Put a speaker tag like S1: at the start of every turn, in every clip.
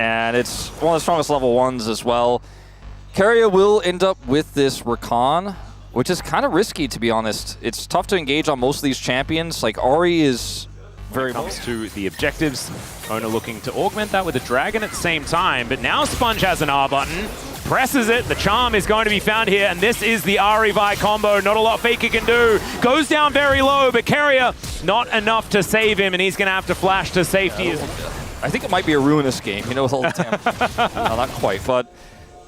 S1: and it's one of the strongest level 1s as well. Keria will end up with this Rakan, which is kind of risky, to be honest. It's tough to engage on most of these champions. Like, Ahri is very
S2: comes to the objectives. Ona looking to augment that with a dragon at the same time, but now Sponge has an R button, presses it, the charm is going to be found here, and this is the Ahri Vi combo. Not a lot Faker can do. Goes down very low, but Keria, not enough to save him, and he's going to have to flash to safety.
S1: I think it might be a ruinous game, you know, with all the damage. No, not quite, but...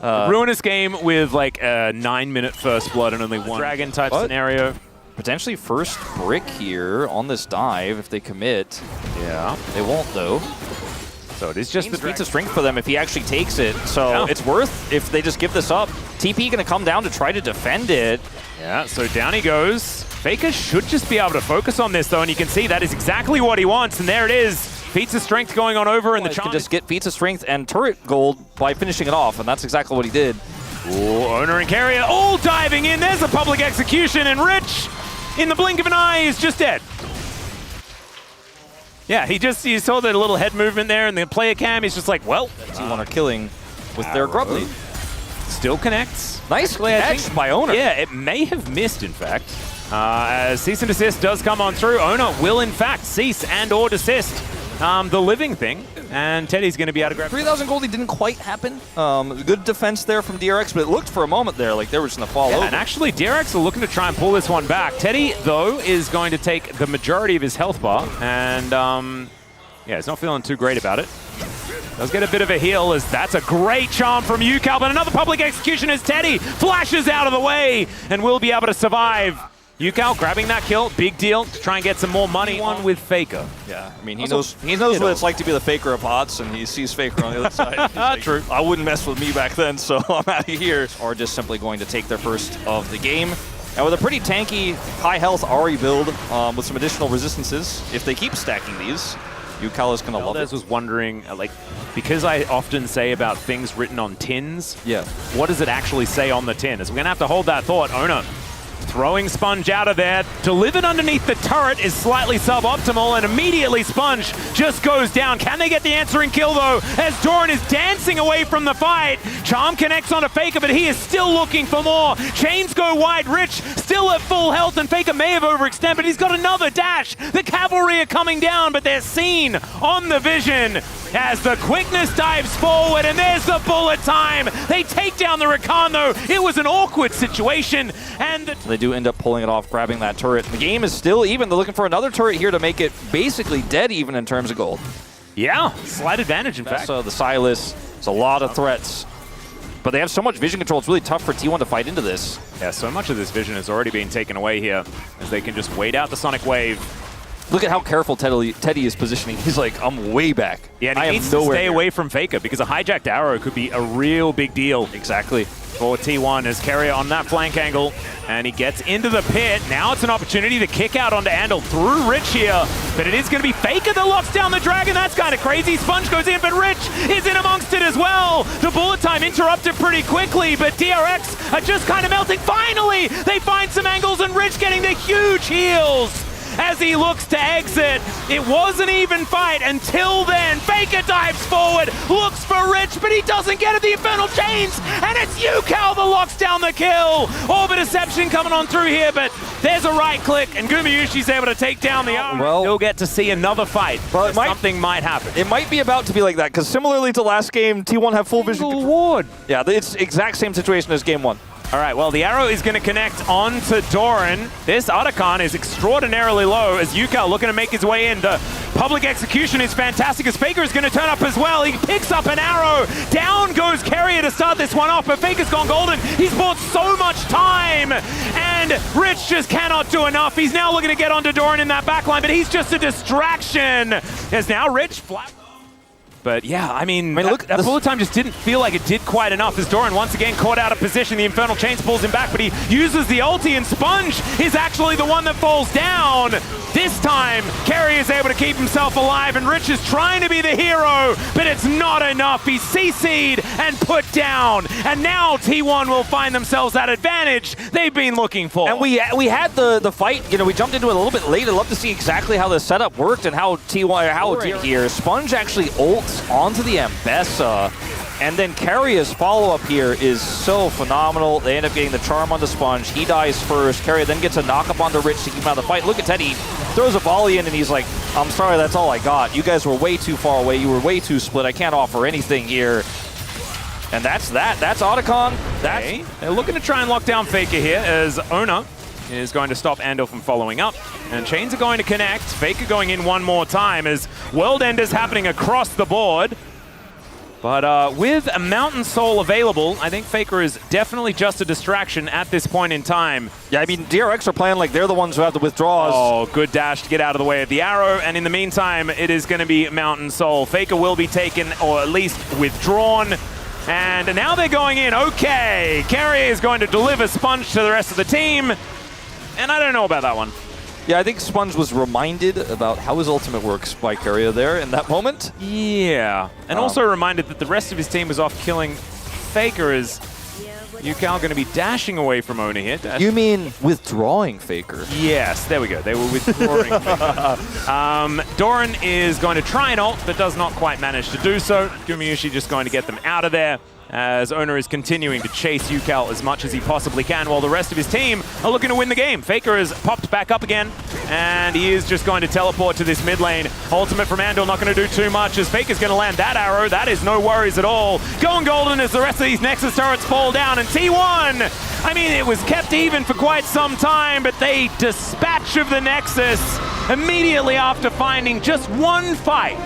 S2: ruinous game with like a 9-minute first blood and only one dragon type scenario.
S1: Potentially first brick here on this dive if they commit.
S2: Yeah.
S1: They won't, though.
S2: So it is just the
S1: beats of strength for them if he actually takes it. So it's worth if they just give this up. TP going to come down to try to defend it.
S2: Yeah, so down he goes. Faker should just be able to focus on this, though, and you can see that is exactly what he wants, and there it is. Feats of strength going on over, and the charm
S1: can just get feats of strength and turret gold by finishing it off, and that's exactly what he did.
S2: Ooh, Ona and Keria all diving in. There's a public execution, and Rich, in the blink of an eye, is just dead. Yeah, you saw the little head movement there, and the player cam, he's just like, well.
S1: T1 are killing with their grub lead.
S2: Still connects.
S1: Nice catch by Ona.
S2: Yeah, it may have missed, in fact. As cease and desist does come on through, Ona will, in fact, cease and or desist the living thing, and Teddy's going to be able to grab
S1: 3,000 goldie didn't quite happen. Good defense there from DRX, but it looked for a moment there like they were just going to fall over.
S2: And actually, DRX are looking to try and pull this one back. Teddy, though, is going to take the majority of his health bar, and yeah, he's not feeling too great about it. Does get a bit of a heal, as that's a great charm from Yukal, but another public execution as Teddy flashes out of the way and will be able to survive. Yukal grabbing that kill, big deal, to try and get some more money. One with Faker.
S1: Yeah, I mean, he knows what it's like to be the Faker of bots, and he sees Faker on the other side. Like, true. I wouldn't mess with me back then, so I'm out of here. Or just simply going to take their first of the game. And with a pretty tanky, high-health Ahri build with some additional resistances, if they keep stacking these, Yukal is going to love it.
S2: Was wondering, like, because I often say about things written on tins, what does it actually say on the tin? As we're going to have to hold that thought. Ona throwing Sponge out of there, delivered underneath the turret is slightly suboptimal, and immediately Sponge just goes down. Can they get the answering kill, though, as Doran is dancing away from the fight? Charm connects onto Faker, but he is still looking for more. Chains go wide. Rich still at full health, and Faker may have overextended, but he's got another dash. The cavalry are coming down, but they're seen on the vision as the quickness dives forward, and there's the bullet time. They take down the Rakan, though. It was an awkward situation, and
S1: they do end up pulling it off, grabbing that turret. The game is still even. They're looking for another turret here to make it basically dead even in terms of gold.
S2: Yeah, slight advantage, in fact.
S1: So the Silas, it's a lot of threats. But they have so much vision control, it's really tough for T1 to fight into this.
S2: Yeah, so much of this vision has already been taken away here, as they can just wait out the Sonic Wave.
S1: Look at how careful Teddy is positioning. He's like, I'm way back.
S2: Yeah, and he needs to stay away from Faker, because a hijacked arrow could be a real big deal.
S1: Exactly.
S2: For T1 as Keria on that flank angle, and he gets into the pit. Now it's an opportunity to kick out onto Andal through Rich here, but it is going to be Faker that locks down the dragon. That's kind of crazy. Sponge goes in, but Rich is in amongst it as well. The bullet time interrupted pretty quickly, but DRX are just kind of melting. Finally, they find some angles, and Rich getting the huge heals as he looks to exit. It was an even fight until then. Faker dives forward, looks for Rich, but he doesn't get it. The Infernal Chains, and it's Yukal that locks down the kill. Orbit Deception coming on through here, but there's a right click, and Gumayushi's able to take down the arm.
S1: Well,
S2: he'll get to see another fight. Well, something might happen.
S1: It might be about to be like that, because similarly to last game, T1 have full vision control. Yeah, it's exact same situation as game 1.
S2: All right, well, the arrow is going to connect onto Doran. This Otacon is extraordinarily low as Yukal looking to make his way in. The public execution is fantastic as Faker is going to turn up as well. He picks up an arrow. Down goes Keria to start this one off, but Faker's gone golden. He's bought so much time, and Rich just cannot do enough. He's now looking to get onto Doran in that backline, but he's just a distraction. As now Rich flat. But yeah, I mean look, that bullet time just didn't feel like it did quite enough as Doran once again caught out of position. The Infernal Chains pulls him back, but he uses the ulti, and Sponge is actually the one that falls down. This time, Keria is able to keep himself alive, and Rich is trying to be the hero, but it's not enough. He's CC'd and put down, and now T1 will find themselves that advantage they've been looking for.
S1: And we had the fight, you know, we jumped into it a little bit late. I'd love to see exactly how the setup worked and how T1, how here. Sponge actually ults hits onto the Ambessa. And then Carria's follow-up here is so phenomenal. They end up getting the charm on the Sponge. He dies first. Carria then gets a knock-up on the Rich to keep him out of the fight. Look at Teddy. Throws a volley in, and he's like, I'm sorry, that's all I got. You guys were way too far away. You were way too split. I can't offer anything here. And that's that. That's Otacon.
S2: Okay. They're looking to try and lock down Faker here as Ona is going to stop Andal from following up. And Chains are going to connect. Faker going in one more time as World Enders happening across the board. But with a Mountain Soul available, I think Faker is definitely just a distraction at this point in time.
S1: Yeah, I mean, DRX are playing like they're the ones who have the withdrawals.
S2: Oh, good dash to get out of the way of the arrow. And in the meantime, it is going to be Mountain Soul. Faker will be taken, or at least withdrawn. And now they're going in. Okay, Carrier is going to deliver Sponge to the rest of the team. And I don't know about that one.
S1: Yeah, I think Sponge was reminded about how his ultimate works by Carrier there in that moment.
S2: Yeah, and also reminded that the rest of his team was off killing Faker as Yukal going to be dashing away from Ona here.
S1: You mean withdrawing Faker?
S2: Yes, there we go. They were withdrawing Faker. Doran is going to try and ult, but does not quite manage to do so. Gumayushi just going to get them out of there, as Ona is continuing to chase Yukal as much as he possibly can while the rest of his team are looking to win the game. Faker has popped back up again, and he is just going to teleport to this mid lane. Ultimate from Andal not going to do too much as Faker's going to land that arrow. That is no worries at all. Going golden as the rest of these Nexus turrets fall down, and T1, I mean, it was kept even for quite some time, but they dispatch of the Nexus immediately after finding just one fight